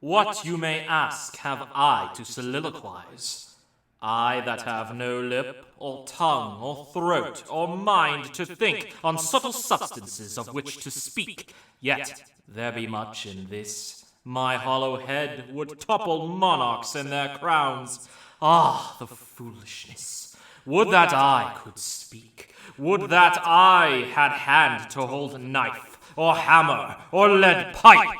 What, you may ask, have I to soliloquize? I that have no lip, or tongue, or throat, or mind to think on subtle substances of which to speak, yet there be much in this. My hollow head would topple monarchs in their crowns. Ah, the foolishness! Would that I could speak. Would that I had hand to hold knife, or hammer, or lead pipe.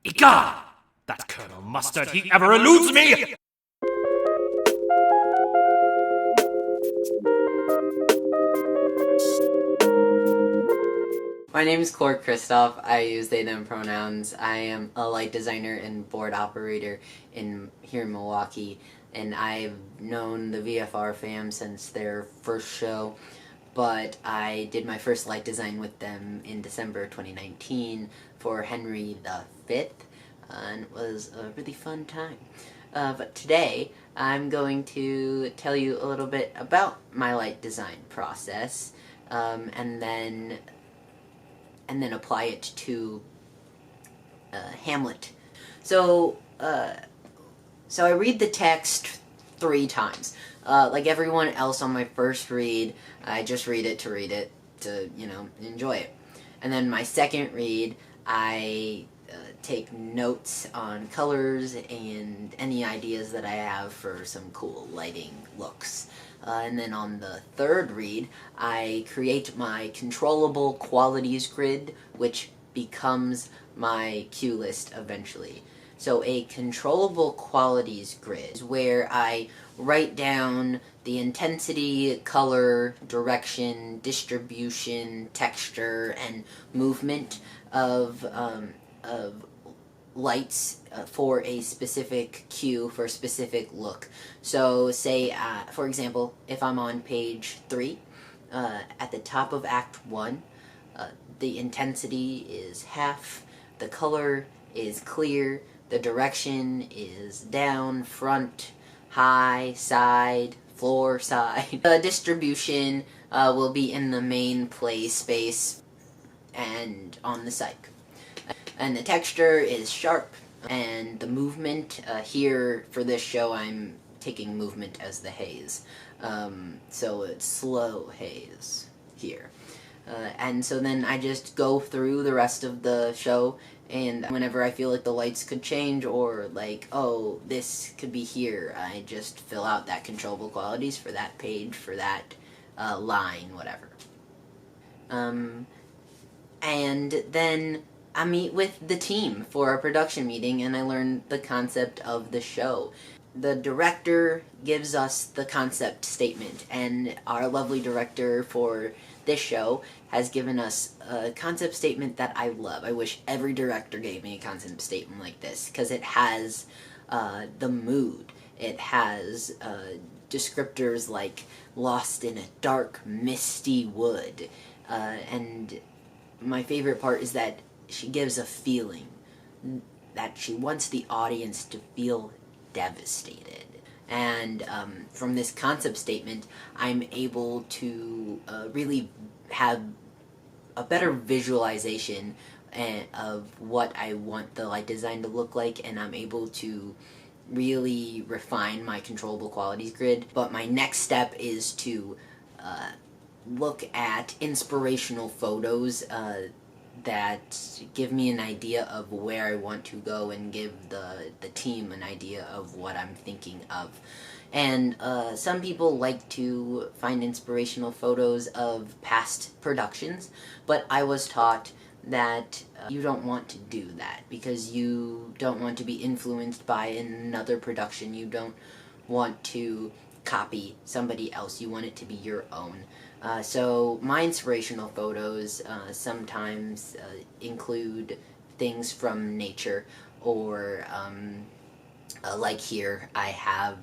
Egad! That Colonel Mustard, he ever eludes me! My name is Cor Christophe. I use they them pronouns. I am a light designer and board operator here in Milwaukee, and I've known the VFR fam since their first show, but I did my first light design with them in December 2019 for Henry V, and it was a really fun time. But today, I'm going to tell you a little bit about my light design process, and then apply it to Hamlet. So I read the text 3 times. Like everyone else on my first read, I just read it to enjoy it. And then my second read, I take notes on colors and any ideas that I have for some cool lighting looks. And then on the third read, I create my controllable qualities grid, which becomes my cue list eventually. So a controllable qualities grid is where I write down the intensity, color, direction, distribution, texture, and movement of lights for a specific cue, for a specific look. So say, for example, if I'm on page 3, at the top of Act 1, the intensity is half, the color is clear, the direction is down, front, high, side, floor, side. The distribution will be in the main play space and on the psych. And the texture is sharp, and the movement, here for this show I'm taking movement as the haze. So it's slow haze here. And so then I just go through the rest of the show, and whenever I feel like the lights could change, or like, oh, this could be here, I just fill out that controllable qualities for that page, for that line, whatever. And then I meet with the team for a production meeting, and I learn the concept of the show. The director gives us the concept statement, and our lovely director for this show has given us a concept statement that I love. I wish every director gave me a concept statement like this, because it has the mood. It has descriptors like lost in a dark, misty wood. And my favorite part is that she gives a feeling that she wants the audience to feel devastated. And from this concept statement, I'm able to really have a better visualization of what I want the light design to look like, and I'm able to really refine my controllable qualities grid. But my next step is to look at inspirational photos that give me an idea of where I want to go, and give the team an idea of what I'm thinking of. And some people like to find inspirational photos of past productions, but I was taught that you don't want to do that, because you don't want to be influenced by another production. You don't want to copy somebody else. You want it to be your own. So my inspirational photos sometimes include things from nature, or like here I have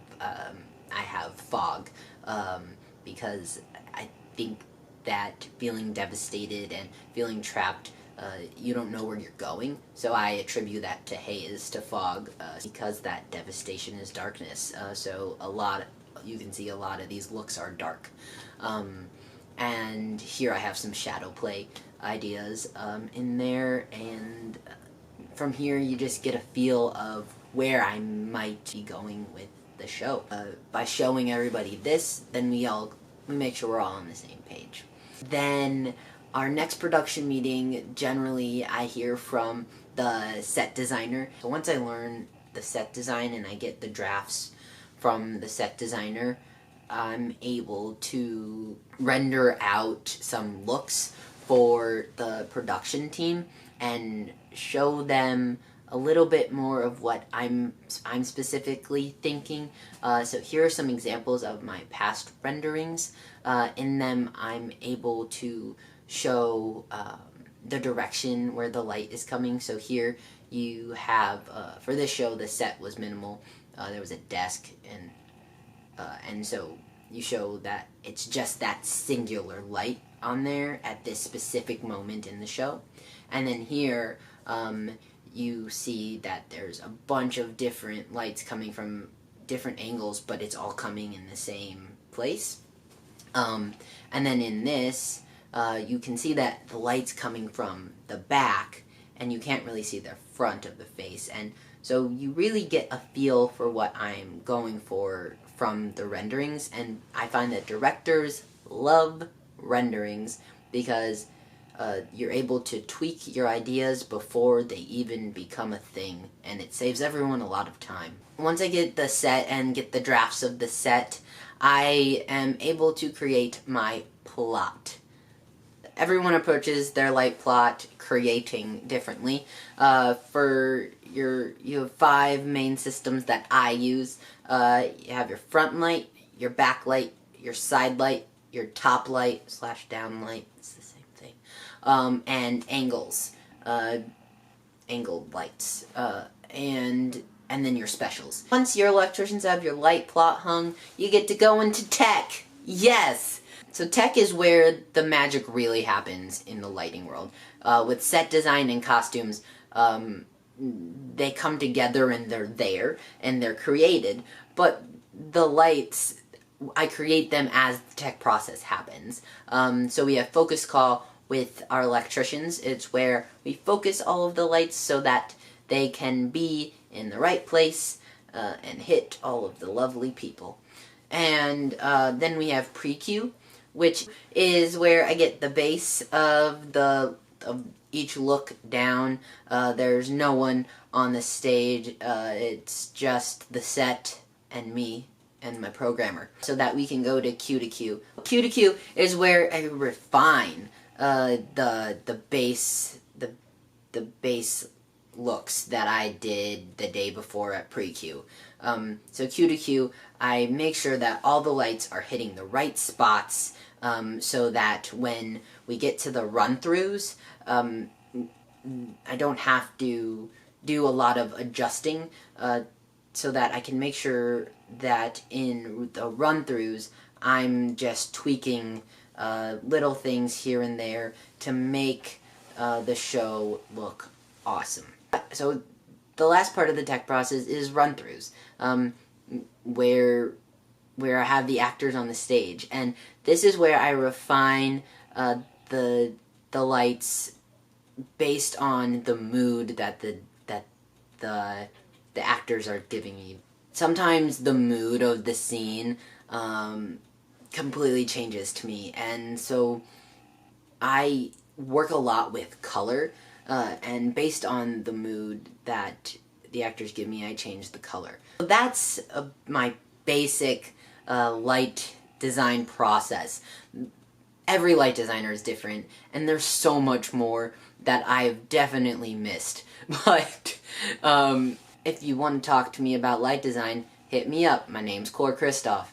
fog, because I think that feeling devastated and feeling trapped, you don't know where you're going, so I attribute that to haze, to fog, because that devastation is darkness. So you can see a lot of these looks are dark. And here I have some shadow play ideas in there, and from here you just get a feel of where I might be going with the show. By showing everybody this, then we make sure we're all on the same page. Then our next production meeting, generally I hear from the set designer. So once I learn the set design and I get the drafts from the set designer, I'm able to render out some looks for the production team and show them a little bit more of what I'm specifically thinking. So here are some examples of my past renderings. In them, I'm able to show the direction where the light is coming. So here you have, for this show, the set was minimal. There was a desk, and so you show that it's just that singular light on there at this specific moment in the show. And then here, you see that there's a bunch of different lights coming from different angles, but it's all coming in the same place. And then in this, you can see that the light's coming from the back, and you can't really see the front of the face. And so you really get a feel for what I'm going for from the renderings, and I find that directors love renderings because you're able to tweak your ideas before they even become a thing, and it saves everyone a lot of time. Once I get the set and get the drafts of the set, I am able to create my plot. Everyone approaches their light plot creating differently. You have 5 main systems that I use. You have your front light, your back light, your side light, your top light / down light. It's the same thing. And angles, angled lights, and then your specials. Once your electricians have your light plot hung, you get to go into tech. Yes! So tech is where the magic really happens in the lighting world. With set design and costumes, they come together and they're there, and they're created, but the lights, I create them as the tech process happens. So we have focus call with our electricians. It's where we focus all of the lights so that they can be in the right place and hit all of the lovely people. And then we have pre-cue, which is where I get the base of each look down. There's no one on the stage. It's just the set and me and my programmer, so that we can go to cue to cue. Cue to cue is where I refine the base looks that I did the day before at pre-cue. So cue to cue, I make sure that all the lights are hitting the right spots, so that when we get to the run-throughs, I don't have to do a lot of adjusting, so that I can make sure that in the run-throughs, I'm just tweaking little things here and there to make the show look awesome. So the last part of the tech process is run-throughs, where I have the actors on the stage, and this is where I refine the lights based on the mood that the actors are giving me. Sometimes the mood of the scene completely changes to me, and so I work a lot with color, and based on the mood that the actors give me, I change the color. So that's my basic light design process. Every light designer is different, and there's so much more that I've definitely missed. But if you want to talk to me about light design, hit me up. My name's Cor Christophe.